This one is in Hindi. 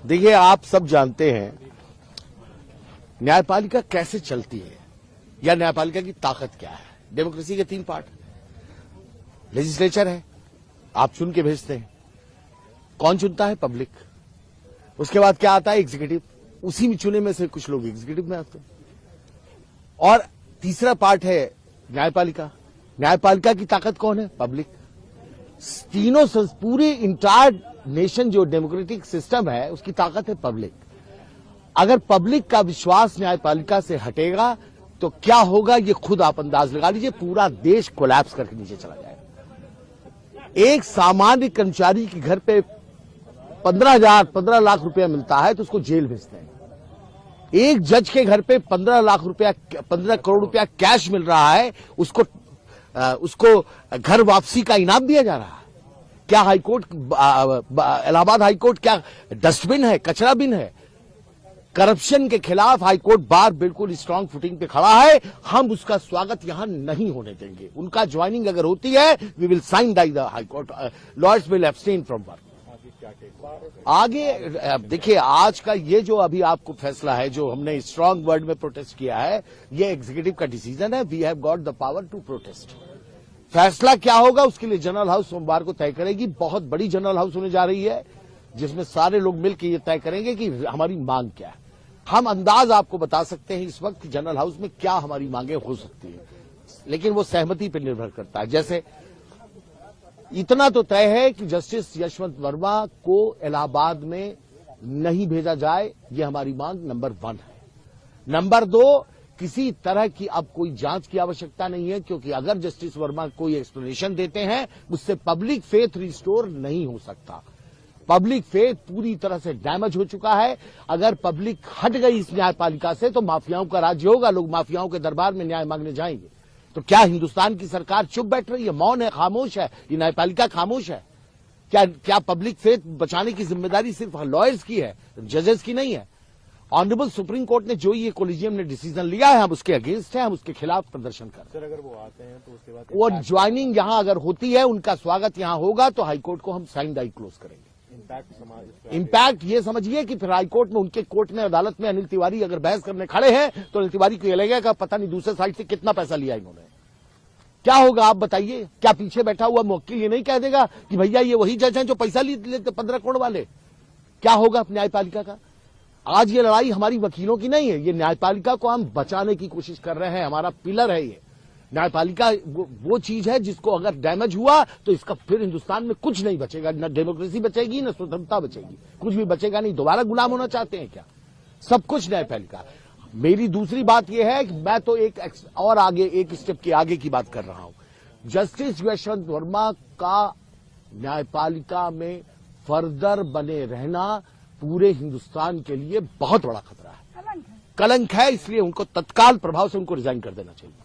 देखिए, आप सब जानते हैं न्यायपालिका कैसे चलती है या न्यायपालिका की ताकत क्या है। डेमोक्रेसी के 3 पार्ट, लेजिस्लेचर है, आप चुन के भेजते हैं, कौन चुनता है? पब्लिक। उसके बाद क्या आता है? एग्जीक्यूटिव, उसी में चुने में से कुछ लोग एग्जीक्यूटिव में आते हैं। और तीसरा पार्ट है न्यायपालिका। न्यायपालिका की ताकत कौन है? पब्लिक। तीनों पूरे इंटायर नेशन जो डेमोक्रेटिक सिस्टम है उसकी ताकत है पब्लिक। अगर पब्लिक का विश्वास न्यायपालिका से हटेगा तो क्या होगा ये खुद आप अंदाज लगा लीजिए। पूरा देश कोलैप्स करके नीचे चला जाएगा। एक सामान्य कर्मचारी के घर पे 15 लाख रुपया मिलता है तो उसको जेल भेजते हैं। एक जज के घर पे 15 करोड़ रुपया कैश मिल रहा है, उसको घर वापसी का इनाम दिया जा रहा है। क्या हाईकोर्ट, इलाहाबाद हाईकोर्ट क्या डस्टबिन है, कचरा बिन है? करप्शन के खिलाफ हाईकोर्ट बार बिल्कुल स्ट्रांग फुटिंग पे खड़ा है। हम उसका स्वागत यहां नहीं होने देंगे। उनका ज्वाइनिंग अगर होती है, we will sine die the high court, lawyers will abstain from work. आगे देखिए, आज का ये जो अभी आपको फैसला है, जो हमने स्ट्रांग वर्ड में प्रोटेस्ट किया है, ये एग्जीक्यूटिव का डिसीजन है। We have got the power to protest. फैसला क्या होगा उसके लिए जनरल हाउस सोमवार को तय करेगी। बहुत बड़ी जनरल हाउस होने जा रही है जिसमें सारे लोग मिलकर ये तय करेंगे कि हमारी मांग क्या है। हम अंदाज आपको बता सकते हैं इस वक्त जनरल हाउस में क्या हमारी मांगे हो सकती है, लेकिन वो सहमति पर निर्भर करता है। जैसे इतना तो तय है कि जस्टिस यशवंत वर्मा को इलाहाबाद में नहीं भेजा जाए, ये हमारी मांग नंबर 1 है। नंबर 2, किसी तरह की अब कोई जांच की आवश्यकता नहीं है, क्योंकि अगर जस्टिस वर्मा कोई एक्सप्लेनेशन देते हैं उससे पब्लिक फेथ रिस्टोर नहीं हो सकता। पब्लिक फेथ पूरी तरह से डैमेज हो चुका है। अगर पब्लिक हट गई इस न्यायपालिका से तो माफियाओं का राज्य होगा, लोग माफियाओं के दरबार में न्याय मांगने जाएंगे। तो क्या हिंदुस्तान की सरकार चुप बैठ रही है, मौन है, खामोश है? ये न्यायपालिका खामोश है? क्या पब्लिक फेथ बचाने की जिम्मेदारी सिर्फ लॉयर्स की है, जजेस की नहीं है? ऑनरेबल सुप्रीम कोर्ट ने जो ये कोलिजियम ने डिसीजन लिया है, हम उसके अगेंस्ट हैं, हम उसके खिलाफ प्रदर्शन कर रहे हैं। सर, अगर वो आते हैं तो उसके बाद वो ज्वाइनिंग यहां अगर होती है, उनका स्वागत यहां होगा तो हाईकोर्ट को हम साइन डाई क्लोज करेंगे। इम्पैक्ट ये समझिए कि फिर हाईकोर्ट में, उनके कोर्ट में, अदालत में अनिल तिवारी अगर बहस करने खड़े हैं तो अनिल तिवारी को ये लगेगा पता नहीं दूसरे साइड से कितना पैसा लिया इन्होंने। क्या होगा आप बताइए? क्या पीछे बैठा हुआ मुवक्किल ये नहीं कह देगा कि भैया ये वही जज हैं जो पैसा लेते 15 करोड़ वाले? क्या होगा न्यायपालिका का? आज ये लड़ाई हमारी वकीलों की नहीं है, ये न्यायपालिका को हम बचाने की कोशिश कर रहे हैं। हमारा पिलर है ये न्यायपालिका। वो चीज है जिसको अगर डैमेज हुआ तो इसका फिर हिंदुस्तान में कुछ नहीं बचेगा। न डेमोक्रेसी बचेगी, न स्वतंत्रता बचेगी, कुछ भी बचेगा नहीं। दोबारा गुलाम होना चाहते हैं क्या? सब कुछ न्यायपालिका। मेरी दूसरी बात यह है कि मैं तो एक स्टेप के आगे की बात कर रहा हूं। जस्टिस यशवंत वर्मा का न्यायपालिका में फर्दर बने रहना पूरे हिंदुस्तान के लिए बहुत बड़ा खतरा है, कलंक है। इसलिए उनको तत्काल प्रभाव से उनको रिजाइन कर देना चाहिए।